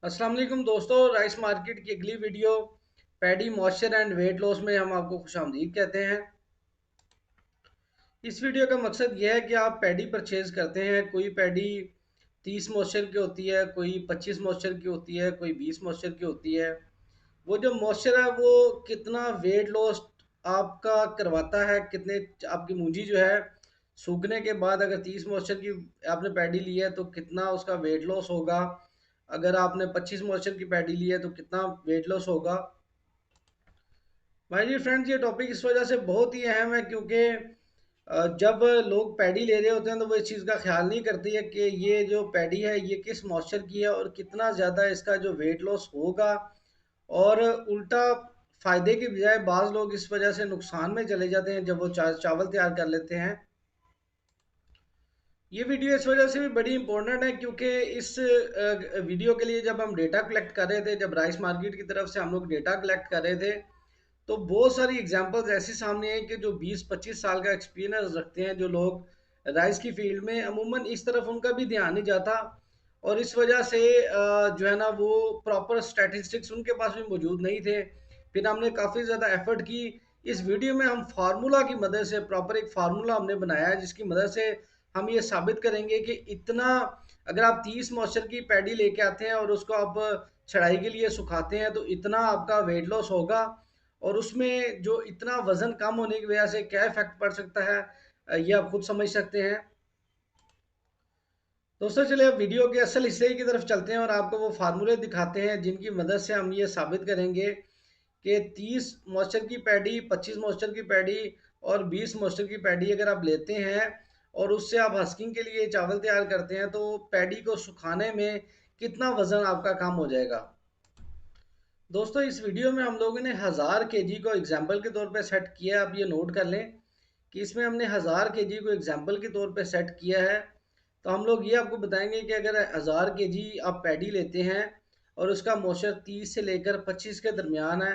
अस्सलाम वालेकुम दोस्तों, राइस मार्केट की अगली video paddy moisture and weight loss में हम आपको खुशामदीद कहते हैं। इस वीडियो का मकसद यह है कि आप पैडी परचेज करते हैं। कोई पैडी 30 मॉइस्चर की होती है, कोई 25 मॉइस्चर की होती है, कोई 20 मॉइस्चर की होती है। वो जो मॉइस्चर है वो कितना वेट लॉस आपका करवाता है, कितने आपकी मूंजी जो है सूखने के बाद अगर 30 मॉइस्चर की आपने पैडी ली है तो कितना उसका वेट लॉस होगा, अगर आपने 25 मॉइस्चर की पैडी ली है तो कितना वेट लॉस होगा। माय डियर फ्रेंड्स, ये टॉपिक इस वजह से बहुत ही अहम है क्योंकि जब लोग पैडी ले रहे होते हैं तो वो इस चीज़ का ख्याल नहीं करती है कि ये जो पैडी है ये किस मॉइस्चर की है और कितना ज़्यादा इसका जो वेट लॉस होगा। और उल्टा फ़ायदे की बजाय बाज़ लोग इस वजह से नुकसान में चले जाते हैं जब वो चावल तैयार कर लेते हैं। ये वीडियो इस वजह से भी बड़ी इंपॉर्टेंट है क्योंकि इस वीडियो के लिए जब हम डेटा कलेक्ट कर रहे थे, जब राइस मार्केट की तरफ से हम लोग डेटा कलेक्ट कर रहे थे, तो बहुत सारी एग्जांपल्स ऐसी सामने आई कि जो 20-25 साल का एक्सपीरियंस रखते हैं जो लोग राइस की फील्ड में, अमूमन इस तरफ उनका भी ध्यान नहीं जाता। और इस वजह से जो है ना वो प्रॉपर स्टैटिस्टिक्स उनके पास भी मौजूद नहीं थे। फिर हमने काफ़ी ज़्यादा एफर्ट की। इस वीडियो में हम फार्मूला की मदद से प्रॉपर एक फार्मूला हमने बनाया है जिसकी मदद से हम ये साबित करेंगे कि इतना, अगर आप 30 मॉइस्चर की पैडी लेके आते हैं और उसको आप छड़ाई के लिए सुखाते हैं तो इतना आपका वेट लॉस होगा। और उसमें जो इतना वजन कम होने की वजह से क्या इफेक्ट पड़ सकता है, ये आप खुद समझ सकते हैं। दोस्तों चलिए अब वीडियो के असल हिस्से की तरफ चलते हैं और आपको वो फार्मूले दिखाते हैं जिनकी मदद से हम ये साबित करेंगे कि 30 मॉइस्चर की पैडी, 25 मॉइस्चर की पैडी और 20 मॉइस्चर की पैडी अगर आप लेते हैं और उससे आप हस्किंग के लिए चावल तैयार करते हैं तो पैडी को सुखाने में कितना वजन आपका कम हो जाएगा। दोस्तों इस वीडियो में हम लोगों ने 1000 kg को एग्जाम्पल के तौर पे सेट किया है। आप ये नोट कर लें कि इसमें हमने 1000 kg को एग्जाम्पल के तौर पे सेट किया है। तो हम लोग ये आपको बताएंगे कि अगर 1000 kg आप पैडी लेते हैं और उसका मॉइस्चर 30 से लेकर 25 के दरमियान है,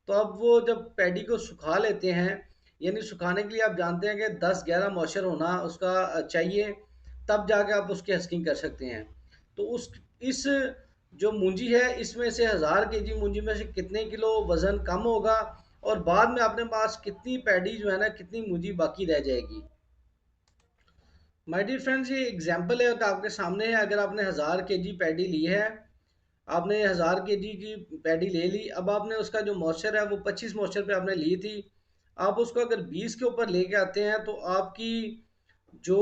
तो अब वो जब पैडी को सुखा लेते हैं, यानी सुखाने के लिए आप जानते हैं कि 10-11 मॉइस्चर होना उसका चाहिए, तब जाके आप उसकी हस्किंग कर सकते हैं। तो उस इस जो मूंजी है इसमें से 1000 kg मूंजी में से कितने किलो वजन कम होगा और बाद में अपने पास कितनी पैडी जो है ना, कितनी मूंजी बाकी रह जाएगी। माय डियर फ्रेंड्स, ये एग्जांपल है कि आपके सामने है। अगर आपने 1000 kg पैडी ली है, आपने 1000 kg की पैडी ले ली, अब आपने उसका जो मॉइस्चर है वो 25 मॉइस्चर पे आपने ली थी। आप उसको अगर 20 के ऊपर लेके आते हैं तो आपकी जो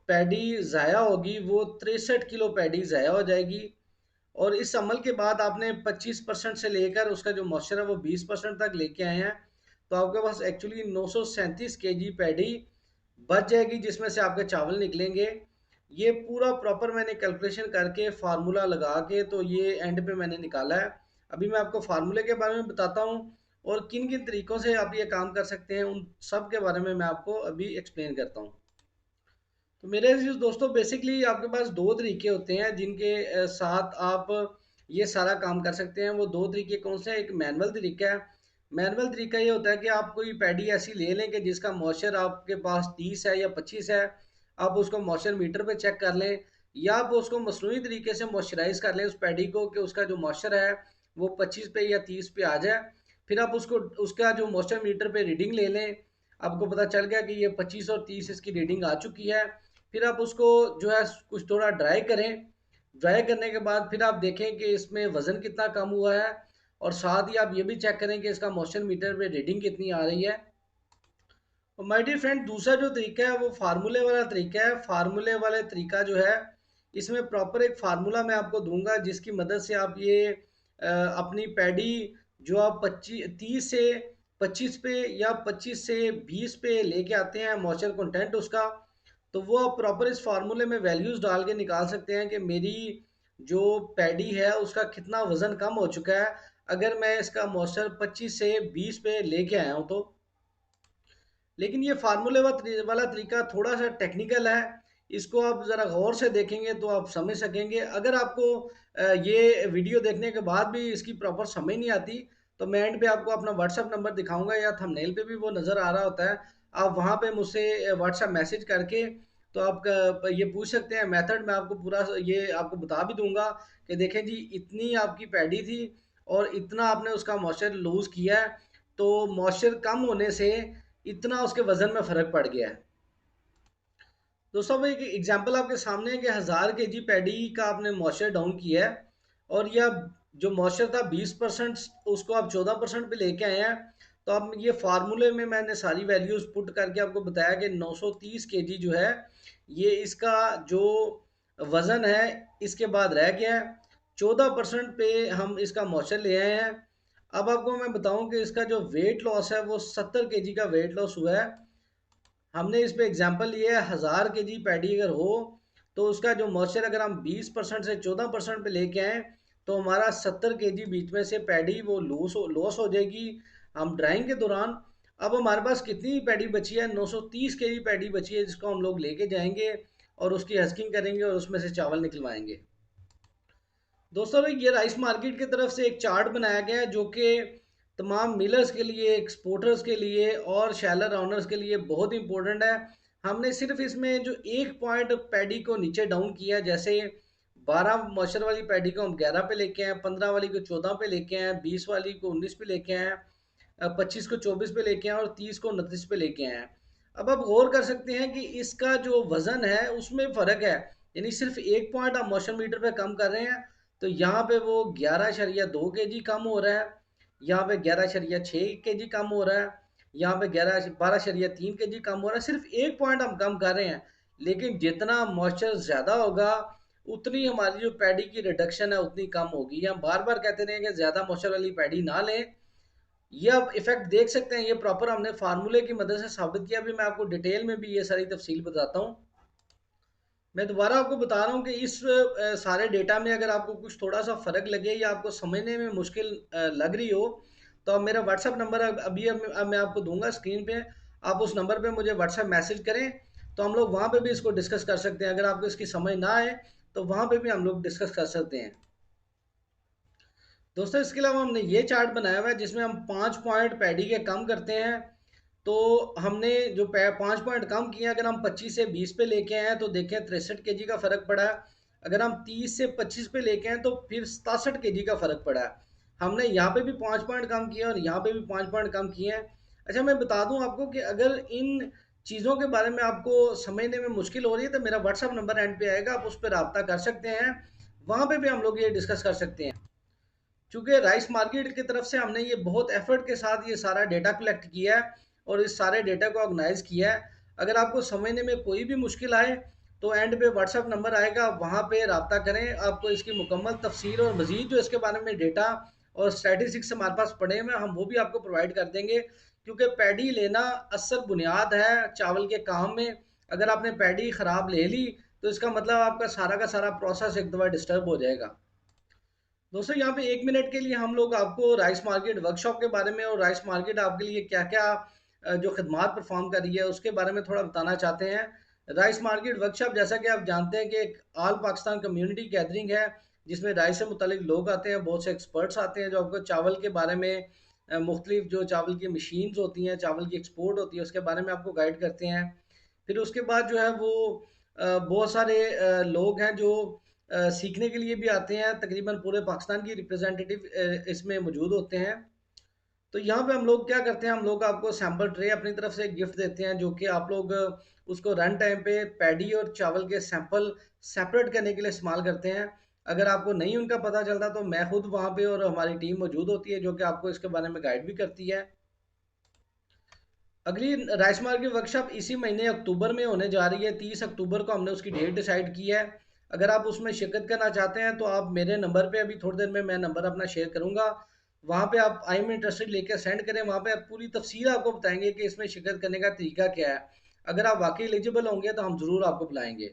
पैडी ज़ाया होगी वो 63 किलो पैडी ज़ाया हो जाएगी। और इस अमल के बाद आपने 25% से लेकर उसका जो मॉइस्चर है वो 20% तक लेके आए हैं, तो आपके पास एक्चुअली 937 kg पैडी बच जाएगी जिसमें से आपके चावल निकलेंगे। ये पूरा प्रॉपर मैंने कैलकुलेशन करके फार्मूला लगा के तो ये एंड पे मैंने निकाला है। अभी मैं आपको फार्मूले के बारे में बताता हूँ और किन किन तरीक़ों से आप ये काम कर सकते हैं, उन सब के बारे में मैं आपको अभी एक्सप्लेन करता हूँ। तो मेरे अज़ीज़ दोस्तों, बेसिकली आपके पास 2 तरीके होते हैं जिनके साथ आप ये सारा काम कर सकते हैं। वो 2 तरीके कौन से हैं? एक मैनुअल तरीका है। मैनुअल तरीका ये होता है कि आप कोई पैडी ऐसी ले लें कि जिसका मॉइस्चर आपके पास 30 है या 25 है। आप उसको मॉइस्चर मीटर पे चेक कर लें या आप उसको मसनूई तरीके से मॉइस्चराइज़ कर लें उस पैडी को कि उसका जो मॉइस्चर है वो 25 पे या 30 पे आ जाए। फिर आप उसको उसका जो मॉइस्चर मीटर पे रीडिंग ले लें। आपको पता चल गया कि ये 25 और 30 इसकी रीडिंग आ चुकी है। फिर आप उसको जो है कुछ थोड़ा ड्राई करें। ड्राई करने के बाद फिर आप देखें कि इसमें वज़न कितना कम हुआ है और साथ ही आप ये भी चेक करें कि इसका मॉइस्चर मीटर पे रीडिंग कितनी आ रही है। और माय डियर फ्रेंड, दूसरा जो तरीका है वो फार्मूले वाला तरीका है। फार्मूले वाले तरीका जो है इसमें प्रॉपर एक फार्मूला मैं आपको दूंगा जिसकी मदद से आप ये अपनी पैडी जो आप 30 से 25 पे या 25 से 20 पे लेके आते हैं मॉइस्चर कंटेंट उसका, तो वो आप प्रॉपर इस फार्मूले में वैल्यूज़ डाल के निकाल सकते हैं कि मेरी जो पैडी है उसका कितना वज़न कम हो चुका है अगर मैं इसका मॉइस्चर 25 से 20 पे लेके आया हूँ तो। लेकिन ये फार्मूले वाला तरीका थोड़ा सा टेक्निकल है। इसको आप ज़रा गौर से देखेंगे तो आप समझ सकेंगे। अगर आपको ये वीडियो देखने के बाद भी इसकी प्रॉपर समझ नहीं आती तो मैं एंड पे आपको अपना व्हाट्सएप नंबर दिखाऊंगा या थंबनेल पे भी वो नज़र आ रहा होता है। आप वहाँ पे मुझसे व्हाट्सएप मैसेज करके तो आप ये पूछ सकते हैं। मेथड मैं आपको पूरा ये आपको बता भी दूंगा कि देखें जी, इतनी आपकी पैडी थी और इतना आपने उसका मॉइस्चर लूज किया है, तो मॉइस्चर कम होने से इतना उसके वजन में फर्क पड़ गया है। दोस्तों अब एक एग्जांपल आपके सामने है कि 1000 kg पैडी का आपने मॉइस्चर डाउन किया है, और यह जो मॉइस्चर था 20%, उसको आप 14% पे लेके आए हैं। तो अब ये फार्मूले में मैंने सारी वैल्यूज पुट करके आपको बताया कि 930 kg जो है, ये इसका जो वजन है इसके बाद रह गया है। 14% पे हम इसका मॉइस्चर ले आए हैं। अब आपको मैं बताऊं कि इसका जो वेट लॉस है वो 70 kg का वेट लॉस हुआ है। हमने इस पे एग्जांपल लिया है 1000 kg पैडी अगर हो, तो उसका जो मॉइस्चर अगर हम 20% से 14% पे लेके आए, तो हमारा 70 kg बीच में से पैडी वो लॉस हो जाएगी हम ड्राइंग के दौरान। अब हमारे पास कितनी पैडी बची है? 930 kg पैडी बची है, जिसको हम लोग लेके जाएंगे और उसकी हस्किंग करेंगे और उसमें से चावल निकलवाएंगे। दोस्तों ये राइस मार्केट की तरफ से एक चार्ट बनाया गया है, जो कि तमाम मिलर्स के लिए, एक्सपोर्टर्स के लिए और शैलर ऑनर्स के लिए बहुत इंपॉर्टेंट है। हमने सिर्फ इसमें जो एक पॉइंट पैडी को नीचे डाउन किया, जैसे 12 मॉइस्चर वाली पैडी को हम 11 पे लेके आए, 15 वाली को 14 पे लेके आए, 20 वाली को 19 पे लेके आए, 25 को 24 पे लेके आए और 30 को 29 पे लेके आए हैं। अब आप गौर कर सकते हैं कि इसका जो वजन है उसमें फ़र्क है, यानी सिर्फ एक पॉइंट आप मोशन मीटर पे कम कर रहे हैं, तो यहाँ पे वो 11.2 kg कम हो रहा है, यहाँ पे 11.6 kg कम हो रहा है, यहाँ पे 12.3 kg कम हो रहा है। सिर्फ एक पॉइंट हम कम कर रहे हैं, लेकिन जितना मॉइस्चर ज़्यादा होगा उतनी हमारी जो पैडी की रिडक्शन है उतनी कम होगी। हम बार बार कहते रहे कि ज़्यादा मॉइस्चर वाली पैडी ना लें। ये आप इफेक्ट देख सकते हैं, ये प्रॉपर हमने फार्मूले की मदद से साबित किया। भी मैं आपको डिटेल में भी ये सारी तफसील बताता हूँ। मैं दोबारा आपको बता रहा हूँ कि इस सारे डेटा में अगर आपको कुछ थोड़ा सा फ़र्क लगे या आपको समझने में मुश्किल लग रही हो, तो आप मेरा व्हाट्सअप नंबर अभी अब मैं आपको दूंगा स्क्रीन पे। आप उस नंबर पे मुझे व्हाट्सअप मैसेज करें, तो हम लोग वहाँ पे भी इसको डिस्कस कर सकते हैं। अगर आपको इसकी समझ ना आए तो वहाँ पे भी हम लोग डिस्कस कर सकते हैं। दोस्तों इसके अलावा हमने ये चार्ट बनाया हुआ है जिसमें हम 5 पॉइंट पैडी के कम करते हैं। तो हमने जो 5 पॉइंट कम किए, अगर हम 25 से 20 पे लेके आए हैं तो देखें 63 kg का फ़र्क पड़ा है। अगर हम 30 से 25 पे लेके आए तो फिर 67 kg का फ़र्क पड़ा है। हमने यहाँ पे भी 5 पॉइंट कम किए और यहाँ पे भी 5 पॉइंट कम किए हैं। अच्छा मैं बता दूं आपको कि अगर इन चीज़ों के बारे में आपको समझने में मुश्किल हो रही है, तो मेरा व्हाट्सअप नंबर एंड पे आएगा, आप उस पर रब्ता कर सकते हैं। वहाँ पे भी हम लोग ये डिस्कस कर सकते हैं। चूंकि राइस मार्केट की तरफ से हमने ये बहुत एफर्ट के साथ ये सारा डेटा कलेक्ट किया है और इस सारे डेटा को ऑर्गेनाइज किया है। अगर आपको समझने में कोई भी मुश्किल आए तो एंड पे व्हाट्सअप नंबर आएगा, वहाँ पे रब्ता करें। आपको इसकी मुकम्मल तफसील और मज़ीद जो इसके बारे में डेटा और स्टैटिस्टिक्स हमारे पास पड़े हुए हम वो भी आपको प्रोवाइड कर देंगे। क्योंकि पैडी लेना असल बुनियाद है चावल के काम में। अगर आपने पैडी ख़राब ले ली तो इसका मतलब आपका सारा का सारा प्रोसेस एक दफ़ा डिस्टर्ब हो जाएगा। दोस्तों यहाँ पे 1 मिनट के लिए हम लोग आपको राइस मार्केट वर्कशॉप के बारे में और राइस मार्केट आपके लिए क्या क्या जो खदमात परफॉर्म कर रही है उसके बारे में थोड़ा बताना चाहते हैं। राइस मार्केट वर्कशॉप, जैसा कि आप जानते हैं कि एक ऑल पाकिस्तान कम्युनिटी गैदरिंग है, जिसमें राइस से मुतलिक लोग आते हैं, बहुत से एक्सपर्ट्स आते हैं जो आपको चावल के बारे में मुख्तलिफ जो चावल की मशीन्स होती हैं, चावल की एक्सपोर्ट होती है, उसके बारे में आपको गाइड करते हैं। फिर उसके बाद जो है वो बहुत सारे लोग हैं जो सीखने के लिए भी आते हैं। तकरीबन पूरे पाकिस्तान की रिप्रेजेंटेटिव इसमें मौजूद होते हैं। तो यहाँ पे हम लोग क्या करते हैं, हम लोग आपको सैम्पल ट्रे अपनी तरफ से गिफ्ट देते हैं, जो कि आप लोग उसको रन टाइम पे पैडी और चावल के सैंपल सेपरेट करने के लिए इस्तेमाल करते हैं। अगर आपको नहीं उनका पता चलता तो मैं खुद वहाँ पे और हमारी टीम मौजूद होती है जो कि आपको इसके बारे में गाइड भी करती है। अगली राइस मार्केट वर्कशॉप इसी महीने अक्टूबर में होने जा रही है। 30 अक्टूबर को हमने उसकी डेट डिसाइड की है। अगर आप उसमें शिरकत करना चाहते हैं तो आप मेरे नंबर पे, अभी थोड़ी देर में मैं नंबर अपना शेयर करूंगा, वहाँ पे आप आई एम इंटरेस्टेड लेकर सेंड करें। वहाँ पे आप पूरी तफसील आपको बताएंगे कि इसमें शिरकत करने का तरीका क्या है। अगर आप वाकई एलिजिबल होंगे तो हम ज़रूर आपको बुलाएंगे।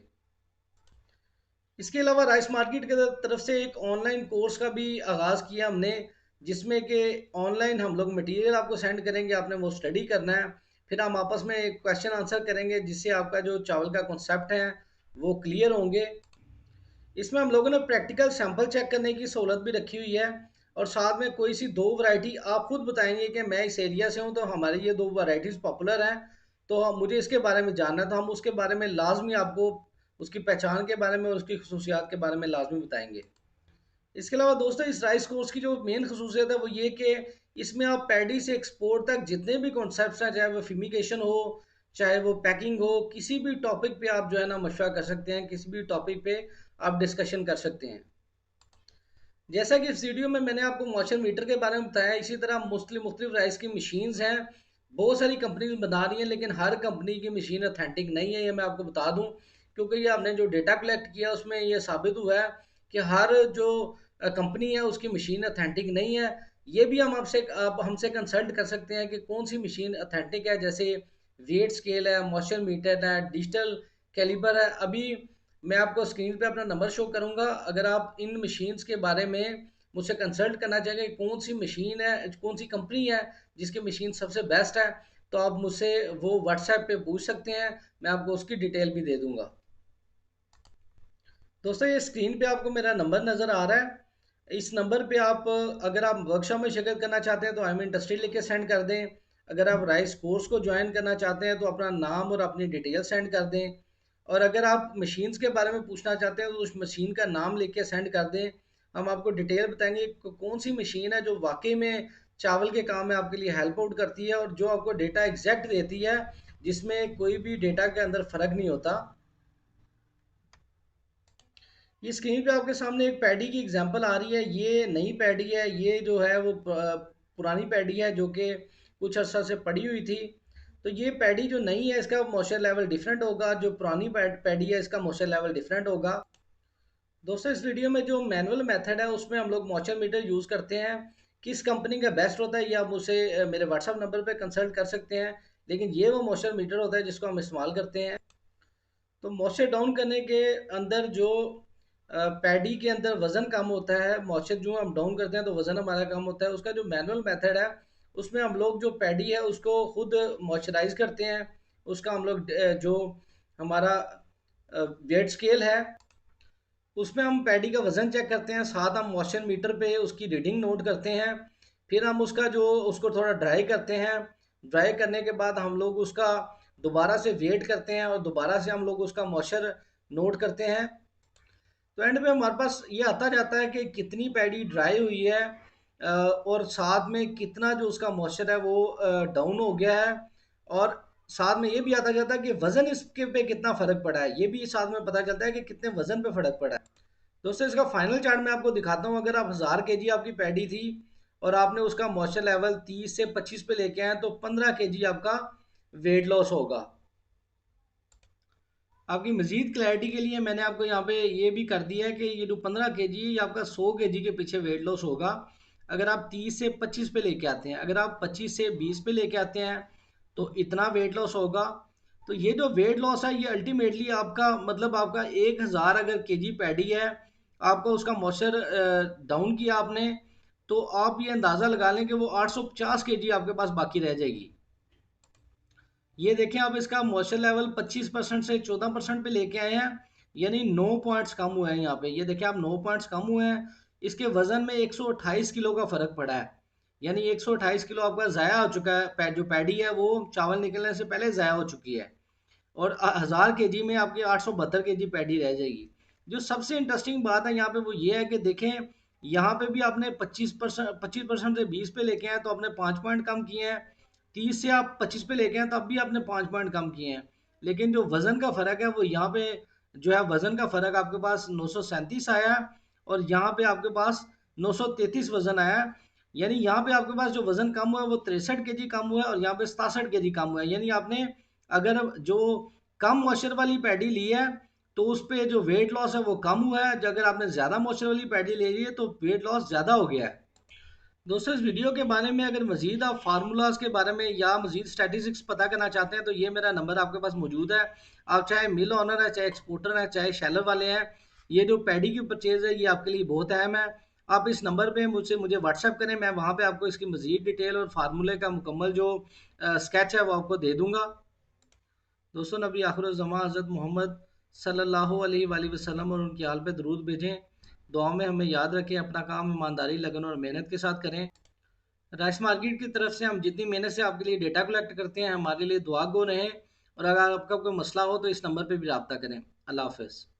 इसके अलावा राइस मार्केट की तरफ से एक ऑनलाइन कोर्स का भी आगाज़ किया हमने, जिसमें कि ऑनलाइन हम लोग मटेरियल आपको सेंड करेंगे, आपने वो स्टडी करना है। फिर हम आपस में क्वेश्चन आंसर करेंगे, जिससे आपका जो चावल का कॉन्सेप्ट है वो क्लियर होंगे। इसमें हम लोगों ने प्रैक्टिकल सैंपल चेक करने की सहूलत भी रखी हुई है, और साथ में कोई सी दो वैरायटी आप खुद बताएंगे कि मैं इस एरिया से हूँ तो हमारी ये दो वैरायटीज़ पॉपुलर हैं, तो मुझे इसके बारे में जानना है, तो हम उसके बारे में लाजमी आपको उसकी पहचान के बारे में और उसकी खसूसियात के बारे में लाजमी बताएंगे। इसके अलावा दोस्तों इस राइस कोर्स की जो मेन खसूसियत है वो ये कि इसमें आप पैडी से एक्सपोर्ट तक जितने भी कॉन्सेप्ट्स हैं, चाहे वो फिमिगेशन हो, चाहे वो पैकिंग हो, किसी भी टॉपिक पे आप जो है ना मशवरा कर सकते हैं, किसी भी टॉपिक पे आप डिस्कशन कर सकते हैं। जैसा कि इस वीडियो में मैंने आपको मॉइस्चर मीटर के बारे में बताया, इसी तरह मुख्तलिफ राइस की मशीन्स हैं। बहुत सारी कंपनीज बना रही हैं, लेकिन हर कंपनी की मशीन अथेंटिक नहीं है, ये मैं आपको बता दूं। क्योंकि ये हमने जो डेटा कलेक्ट किया उसमें ये साबित हुआ है कि हर जो कंपनी है उसकी मशीन अथेंटिक नहीं है। ये भी आप हमसे कंसल्ट कर सकते हैं कि कौन सी मशीन अथेंटिक है। जैसे वेट स्केल है, मॉइस्चर मीटर है, डिजिटल कैलिबर है। अभी मैं आपको स्क्रीन पे अपना नंबर शो करूंगा। अगर आप इन मशीन्स के बारे में मुझसे कंसल्ट करना चाहेंगे, कौन सी मशीन है, कौन सी कंपनी है जिसकी मशीन सबसे बेस्ट है, तो आप मुझसे वो व्हाट्सएप पे पूछ सकते हैं, मैं आपको उसकी डिटेल भी दे दूंगा। दोस्तों ये स्क्रीन पे आपको मेरा नंबर नज़र आ रहा है। इस नंबर पे आप अगर आप वर्कशॉप में शिरकत करना चाहते हैं तो आई एम इंटरेस्टेड लिख के सेंड कर दें। अगर आप राइस कोर्स को ज्वाइन करना चाहते हैं तो अपना नाम और अपनी डिटेल सेंड कर दें। और अगर आप मशीन्स के बारे में पूछना चाहते हैं तो उस मशीन का नाम लिख के सेंड कर दें। हम आपको डिटेल बताएंगे कौन सी मशीन है जो वाकई में चावल के काम में आपके लिए हेल्प आउट करती है और जो आपको डेटा एग्जैक्ट देती है, जिसमें कोई भी डेटा के अंदर फ़र्क नहीं होता। ये स्क्रीन पे आपके सामने एक पैडी की एग्जांपल आ रही है। ये नई पैडी है, ये जो है वो पुरानी पैडी है जो कि कुछ अर्सा से पड़ी हुई थी। तो ये पैडी जो नई है इसका मॉइस्चर लेवल डिफरेंट होगा, जो पुरानी पैडी है इसका मॉइस्चर लेवल डिफरेंट होगा। दोस्तों इस वीडियो में जो मैनुअल मेथड है उसमें हम लोग मॉइस्चर मीटर यूज़ करते हैं। किस कंपनी का बेस्ट होता है ये आप मुझसे मेरे व्हाट्सअप नंबर पर कंसल्ट कर सकते हैं, लेकिन ये वो मॉइस्चर मीटर होता है जिसको हम इस्तेमाल करते हैं। तो मॉइस्चर डाउन करने के अंदर जो पैडी के अंदर वज़न कम होता है, मॉइस्चर जो हम डाउन करते हैं तो वज़न हमारा कम होता है। उसका जो मैनुअल मेथड है उसमें हम लोग जो पैडी है उसको खुद मॉइस्चराइज करते हैं। उसका हम लोग जो हमारा वेट स्केल है उसमें हम पैडी का वज़न चेक करते हैं, साथ हम मॉइस्चर मीटर पे उसकी रीडिंग नोट करते हैं। फिर हम उसको थोड़ा ड्राई करते हैं। ड्राई करने के बाद हम लोग उसका दोबारा से वेट करते हैं और दोबारा से हम लोग उसका मॉइस्चर नोट करते हैं। तो एंड में हमारे पास ये आता जाता है कि कितनी पैडी ड्राई हुई है और साथ में कितना जो उसका मॉइस्चर है वो डाउन हो गया है। और साथ में ये भी आता जाता है कि वज़न इसके पे कितना फ़र्क पड़ा है, ये भी साथ में पता चलता है कि कितने वज़न पे फ़र्क पड़ा है। दोस्तों इसका फाइनल चार्ट मैं आपको दिखाता हूँ। अगर आप 1000 kg आपकी पैडी थी और आपने उसका मॉइस्चर लेवल 30 से 25 पे लेके आए तो 15 kg आपका वेट लॉस होगा। आपकी मजीद क्लैरिटी के लिए मैंने आपको यहाँ पे ये भी कर दिया है कि ये जो 15 kg ये आपका 100 kg के पीछे वेट लॉस होगा अगर आप 30 से 25 पे लेके आते हैं। अगर आप 25 से 20 पे लेके आते हैं तो इतना वेट लॉस होगा। तो ये जो वेट लॉस है ये अल्टीमेटली आपका मतलब आपका 1000 अगर केजी पैडी है, आपका उसका मॉइस्चर डाउन किया आपने, तो आप ये अंदाज़ा लगा लें कि वो 850 kg आपके पास बाकी रह जाएगी। ये देखें आप इसका मॉइस्चर लेवल 25% से 14% पे लेके आए हैं, यानी 9 पॉइंट्स कम हुए हैं। यहाँ पे ये देखें आप 9 पॉइंट्स कम हुए हैं। इसके वजन में 128 किलो का फर्क पड़ा है, यानी 128 किलो आपका ज़ाया हो चुका है। जो पैडी है वो चावल निकलने से पहले ज़ाया हो चुकी है और 1000 kg में आपकी 872 kg पैडी रह जाएगी। जो सबसे इंटरेस्टिंग बात है यहाँ पे वो ये है कि देखें यहाँ पे भी आपने 25% से 20 पे लेके आए तो आपने 5 पॉइंट कम किए हैं। 30 से आप 25 पे लेके आए तब भी आपने 5 पॉइंट कम किए हैं। लेकिन जो वजन का फर्क है वो यहाँ पे जो है वजन का फर्क आपके पास 937 आया है और यहाँ पे आपके पास 933 वजन आया है। यानी यहाँ पे आपके पास जो वजन कम हुआ है वो 63 kg कम हुआ है और यहाँ पे 67 kg कम हुआ है। यानी आपने अगर जो कम मॉइस्चर वाली पैडी ली है तो उस पे जो वेट लॉस है वो कम हुआ है, जो अगर आपने ज़्यादा मॉइस्चर वाली पैडी ले ली है तो वेट लॉस ज़्यादा हो गया है। दोस्तों इस वीडियो के बारे में अगर मजीद आप फार्मूलाज के बारे में या मजीद स्टैटिस्टिक्स पता करना चाहते हैं तो ये मेरा नंबर आपके पास मौजूद है। आप चाहे मिल ऑनर है, चाहे एक्सपोर्टर है, चाहे शेलर वाले हैं, ये जो पैडी की परचेज है ये आपके लिए बहुत अहम है। आप इस नंबर पे मुझे व्हाट्सएप करें, मैं वहाँ पे आपको इसकी मजीद डिटेल और फार्मूले का मुकम्मल जो स्केच है वो आपको दे दूँगा। दोस्तों नबी आखिर-उज़्ज़मा हज़रत मोहम्मद सल्लल्लाहु अलैहि वसल्लम और उनकी आल पे दरूद भेजें। दुआ में हमें याद रखें, अपना काम ईमानदारी, लगन और मेहनत के साथ करें। राइस मार्केट की तरफ से हम जितनी मेहनत से आपके लिए डेटा कलेक्ट करते हैं, हमारे लिए दुआ गो रहें। और अगर आपका कोई मसला हो तो इस नंबर पे भी रब्ता करें। अल्लाह हाफ़िज़।